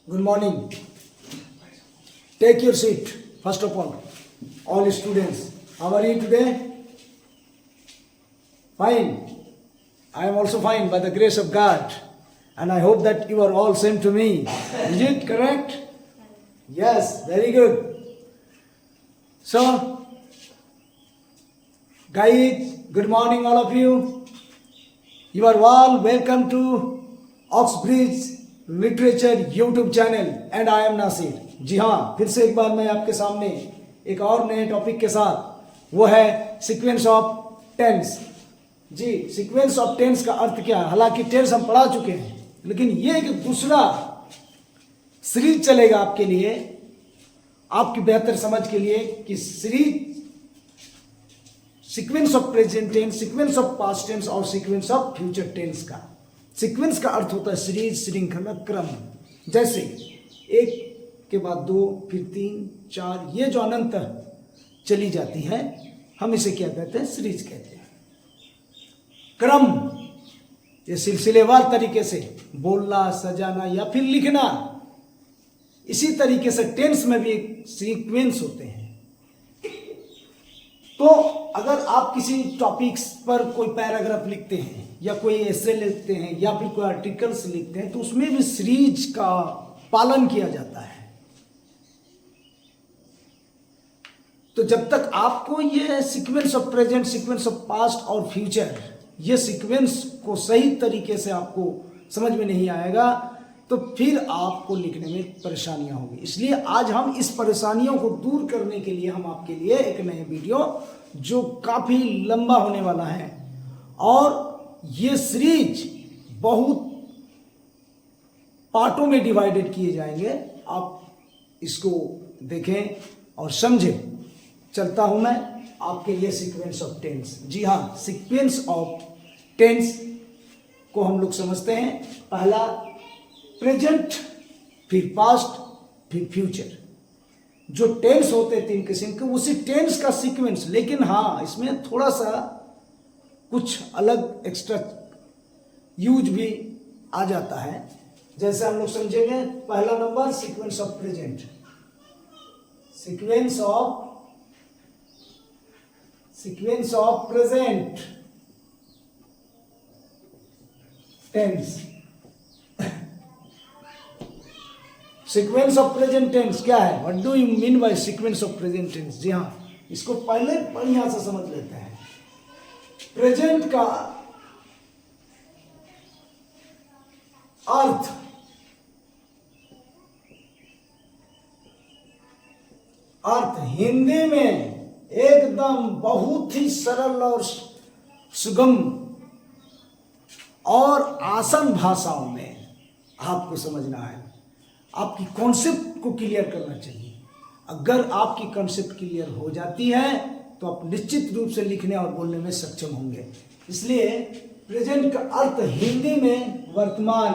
Good morning. Take your seat. First of all students, how are you today? Fine. I am also fine by the grace of God. And I hope that you are all same to me. Is it correct? Yes, very good. So, guys, good morning all of you. You are all welcome to Oxbridge literature YouTube channel and I am Nasir. जी हाँ, फिर से एक बार मैं आपके सामने एक और नए टॉपिक के साथ, वो है सीक्वेंस ऑफ टेंस। जी, सीक्वेंस ऑफ टेंस का अर्थ क्या है? हालांकि टेंस हम पढ़ा चुके हैं, लेकिन ये एक दूसरा सीरीज चलेगा आपके लिए, आपकी बेहतर समझ के लिए, कि series sequence of present tense, sequence of past tense और सीक्वेंस ऑफ फ्यूचर टेंस का। सीक्वेंस का अर्थ होता है सीरीज, श्रृंखला, क्रम। जैसे एक के बाद दो, फिर तीन, चार, ये जो अनंत चली जाती है, हम इसे क्या कहते हैं? सीरीज कहते हैं। क्रम, ये सिलसिलेवार तरीके से बोलना, सजाना या फिर लिखना। इसी तरीके से टेंस में भी एक सीक्वेंस होते हैं। तो अगर आप किसी टॉपिक्स पर कोई पैराग्राफ लिखते हैं या कोई एसे लिखते हैं या फिर कोई आर्टिकल्स लिखते हैं, तो उसमें भी सीरीज का पालन किया जाता है। तो जब तक आपको ये sequence of present, sequence of past और फ्यूचर, ये सीक्वेंस को सही तरीके से आपको समझ में नहीं आएगा, तो फिर आपको लिखने में परेशानियां होंगी। इसलिए आज हम इस परेशानियों को दूर करने के लिए हम आपके लिए एक नए वीडियो, जो काफ़ी लंबा होने वाला है, और ये सीरीज बहुत पार्टों में डिवाइडेड किए जाएंगे। आप इसको देखें और समझें। चलता हूं मैं आपके लिए सीक्वेंस ऑफ टेंस। जी हाँ, सीक्वेंस ऑफ टेंस को हम लोग समझते हैं। पहला प्रेजेंट, फिर पास्ट, फिर फ्यूचर। जो टेंस होते हैं तीन किस्म के, उसी टेंस का सीक्वेंस, लेकिन हाँ, इसमें थोड़ा सा कुछ अलग एक्स्ट्रा यूज भी आ जाता है। जैसे हम लोग समझेंगे, पहला number sequence of present, sequence of present tense. Sequence of present tense क्या है? What do you mean by sequence of present tense? जी हाँ, इसको पहले बढ़िया से समझ लेते हैं। प्रेजेंट का अर्थ हिंदी में एकदम बहुत ही सरल और सुगम और आसान भाषाओं में आपको समझना है। आपकी कॉन्सेप्ट को क्लियर करना चाहिए। अगर आपकी कॉन्सेप्ट क्लियर हो जाती है, तो आप निश्चित रूप से लिखने और बोलने में सक्षम होंगे। इसलिए प्रेजेंट का अर्थ हिंदी में वर्तमान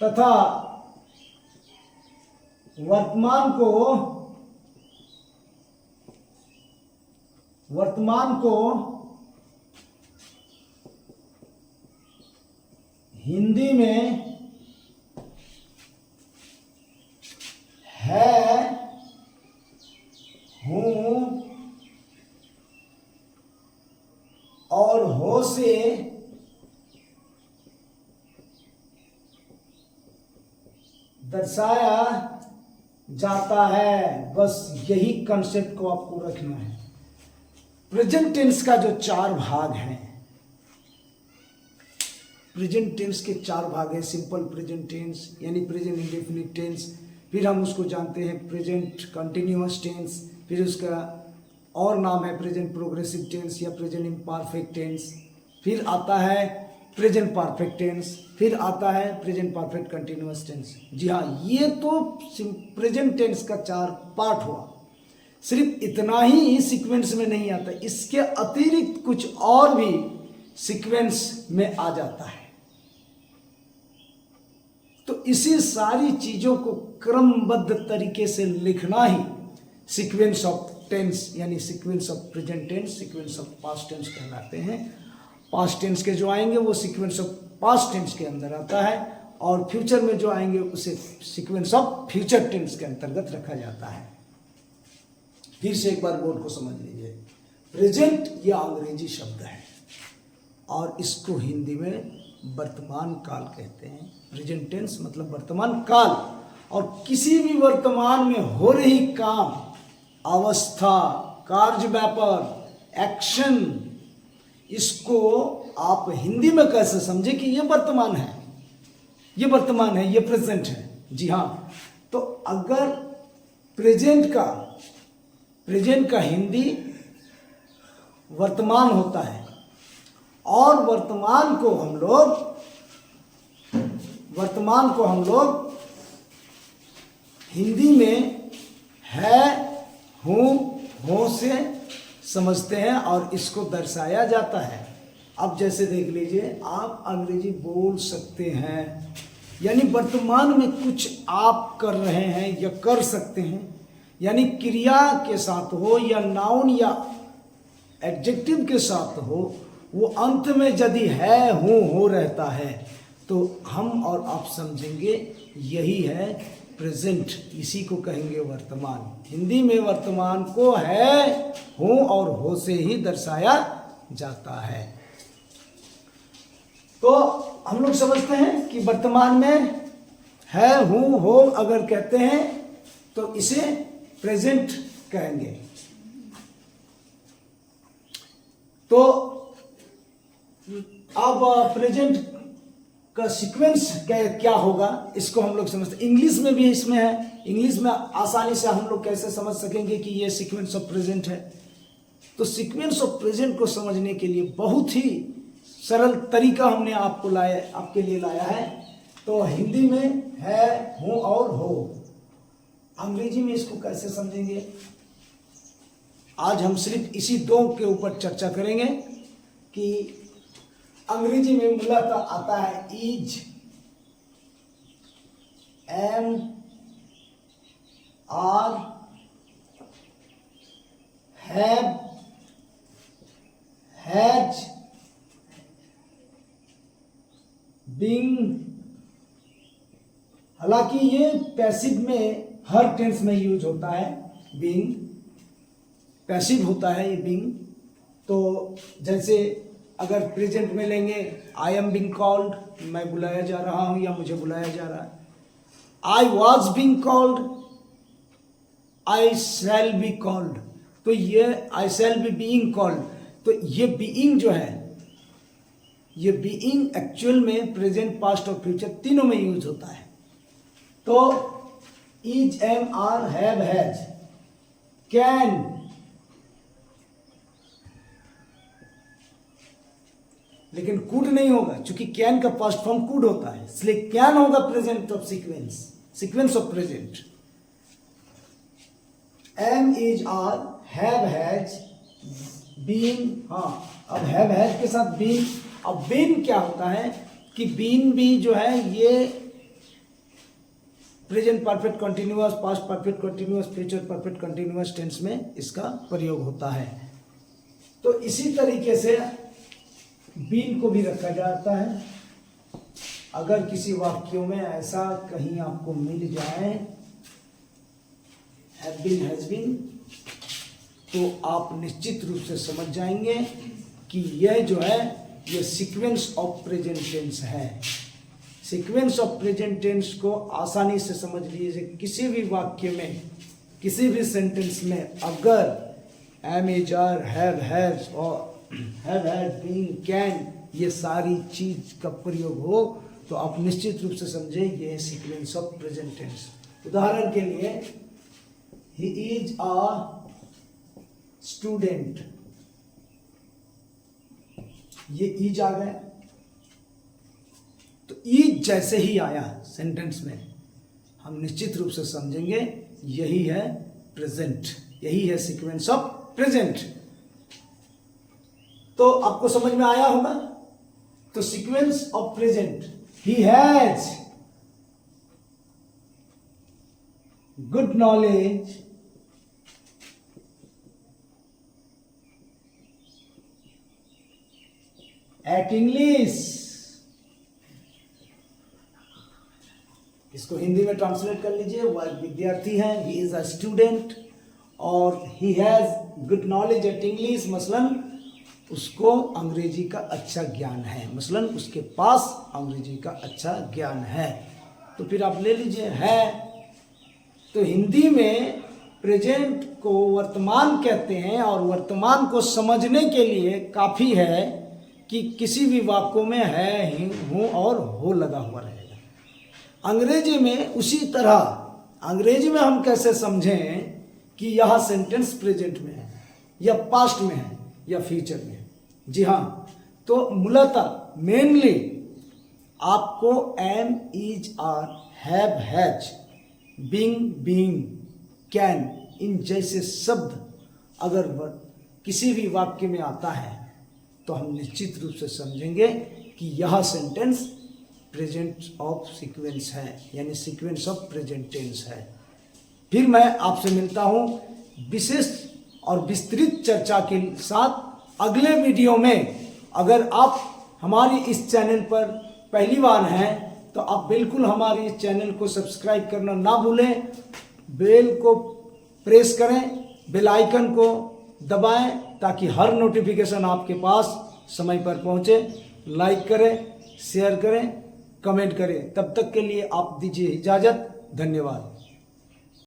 तथा वर्तमान को हिंदी में है, हूं और हो से दर्शाया जाता है। बस यही कंसेप्ट को आपको रखना है। प्रेजेंट टेंस का जो चार भाग हैं, प्रेजेंट टेंस के चार भाग हैं। सिंपल प्रेजेंट टेंस यानी प्रेजेंट इंडेफिनिट टेंस, फिर हम उसको जानते हैं प्रेजेंट कंटिन्यूअस टेंस, फिर उसका और नाम है प्रेजेंट प्रोग्रेसिव टेंस या प्रेजेंट इम्परफेक्ट टेंस, फिर आता है प्रेजेंट परफेक्ट टेंस, फिर आता है प्रेजेंट परफेक्ट कंटिन्यूअस टेंस। जी हाँ, ये तो प्रेजेंट टेंस का चार पार्ट हुआ। सिर्फ इतना ही सीक्वेंस में नहीं आता, इसके अतिरिक्त कुछ और भी सीक्वेंस में आ जाता है। तो इसी सारी चीजों को क्रमबद्ध तरीके से लिखना ही सीक्वेंस ऑफ टेंस यानी sequence of present tense, sequence of past tense कहलाते हैं। पास्ट टेंस के जो आएंगे वो सीक्वेंस ऑफ पास्ट टेंस के अंदर आता है, और फ्यूचर में जो आएंगे उसे सीक्वेंस ऑफ फ्यूचर टेंस के अंतर्गत रखा जाता है। फिर से एक बार बोर्ड को समझ लीजिए। प्रेजेंट यह अंग्रेजी शब्द है और इसको हिंदी में वर्तमान काल कहते हैं। प्रेजेंट टेंस मतलब वर्तमान काल, और किसी भी वर्तमान में हो रही काम, अवस्था, कार्य व्यापार, एक्शन, इसको आप हिंदी में कैसे समझे कि ये वर्तमान है, ये वर्तमान है, ये प्रेजेंट है। जी हाँ, तो अगर प्रेजेंट का हिंदी वर्तमान होता है, और वर्तमान को हम लोग हिंदी में है, हूँ, हो से समझते हैं और इसको दर्शाया जाता है। अब जैसे देख लीजिए, आप अंग्रेजी बोल सकते हैं, यानी वर्तमान में कुछ आप कर रहे हैं या कर सकते हैं, यानी क्रिया के साथ हो या नाउन या एडजेक्टिव के साथ हो, वो अंत में यदि है, हूँ, हो रहता है तो हम और आप समझेंगे यही है प्रेजेंट, इसी को कहेंगे वर्तमान। हिंदी में वर्तमान को है, हूँ और हो से ही दर्शाया जाता है। तो हम लोग समझते हैं कि वर्तमान में है, हूँ, हो अगर कहते हैं तो इसे प्रेजेंट कहेंगे। तो अब प्रेजेंट का सीक्वेंस क्या होगा, इसको हम लोग समझते हैं। इंग्लिश में भी इसमें है, इंग्लिश में आसानी से हम लोग कैसे समझ सकेंगे कि ये सीक्वेंस ऑफ प्रेजेंट है। तो सीक्वेंस ऑफ प्रेजेंट को समझने के लिए बहुत ही सरल तरीका हमने आपके लिए लाया है। तो हिंदी में है, हूँ और हो, अंग्रेजी में इसको कैसे समझेंगे, आज हम सिर्फ इसी दो के ऊपर चर्चा करेंगे कि अंग्रेजी में मूलतः आता है is, am, are, have, has, being. हालांकि ये पैसिव में हर टेंस में यूज होता है, बीइंग पैसिव होता है ये बीइंग। तो जैसे अगर प्रेजेंट में लेंगे, आई एम बीइंग कॉल्ड, मैं बुलाया जा रहा हूं या मुझे बुलाया जा रहा है। I was being called, I shall be called, तो ये I shall be being called, तो ये बीइंग जो है, ये बीइंग एक्चुअल में प्रेजेंट, पास्ट और फ्यूचर तीनों में यूज होता है। तो is, am, are, have, has, can, लेकिन कुड नहीं होगा, क्योंकि कैन का पास्ट फॉर्म कुड होता है, इसलिए कैन होगा present of sequence of present. Am, is, are, have, has, been. हाँ, अब हैव, हैज के साथ बीन। अब बीन क्या होता है कि बीन भी जो है ये present perfect continuous, past perfect continuous, future perfect continuous tense में इसका प्रयोग होता है। तो इसी तरीके से बीन को भी रखा जाता है। अगर किसी वाक्यों में ऐसा कहीं आपको मिल जाए हैव बीन, हैज बीन, तो आप निश्चित रूप से समझ जाएंगे कि यह जो है ये सीक्वेंस ऑफ प्रेजेंट टेंस है। सीक्वेंस ऑफ प्रेजेंट टेंस को आसानी से समझ लीजिए। किसी भी वाक्य में, किसी भी सेंटेंस में अगर am, is, are, have, has और हैव, हैड, बीइंग, कैन, ये सारी चीज का प्रयोग हो तो आप निश्चित रूप से समझें ये है सीक्वेंस ऑफ प्रेजेंट टेंस। उदाहरण के लिए, ही इज अ स्टूडेंट, ये इज आ गया, तो इज जैसे ही आया सेंटेंस में हम निश्चित रूप से समझेंगे यही है प्रेजेंट, यही है सीक्वेंस ऑफ प्रेजेंट। तो आपको समझ में आया होगा। तो sequence of present, he has good knowledge, at English. इसको हिंदी में ट्रांसलेट कर लीजिए। वह एक विद्यार्थी है, ही इज अ स्टूडेंट और ही has good knowledge at English, मसलन उसको अंग्रेजी का अच्छा ज्ञान है, मसलन उसके पास अंग्रेजी का अच्छा ज्ञान है। तो फिर आप ले लीजिए है। तो हिंदी में प्रेजेंट को वर्तमान कहते हैं और वर्तमान को समझने के लिए काफ़ी है कि किसी भी वाक्यों में है, हूँ और हो लगा हुआ रहेगा। अंग्रेजी में उसी तरह, अंग्रेजी में हम कैसे समझें कि यह सेंटेंस प्रेजेंट में है या पास्ट में है या फ्यूचर में है। जी हाँ, तो मूलतः मेनली आपको am, is, are, have, has, being, can, इन जैसे शब्द अगर किसी भी वाक्य में आता है तो हम निश्चित रूप से समझेंगे कि यह सेंटेंस प्रेजेंट ऑफ सीक्वेंस है, यानी सीक्वेंस ऑफ प्रेजेंट टेंस है। फिर मैं आपसे मिलता हूँ विशिष्ट और विस्तृत चर्चा के साथ अगले वीडियो में। अगर आप हमारी इस चैनल पर पहली बार हैं तो आप बिल्कुल हमारे इस चैनल को सब्सक्राइब करना ना भूलें, बेल को प्रेस करें, बेल आइकन को दबाएं ताकि हर नोटिफिकेशन आपके पास समय पर पहुंचे। लाइक करें, शेयर करें, कमेंट करें। तब तक के लिए आप दीजिए इजाज़त। धन्यवाद।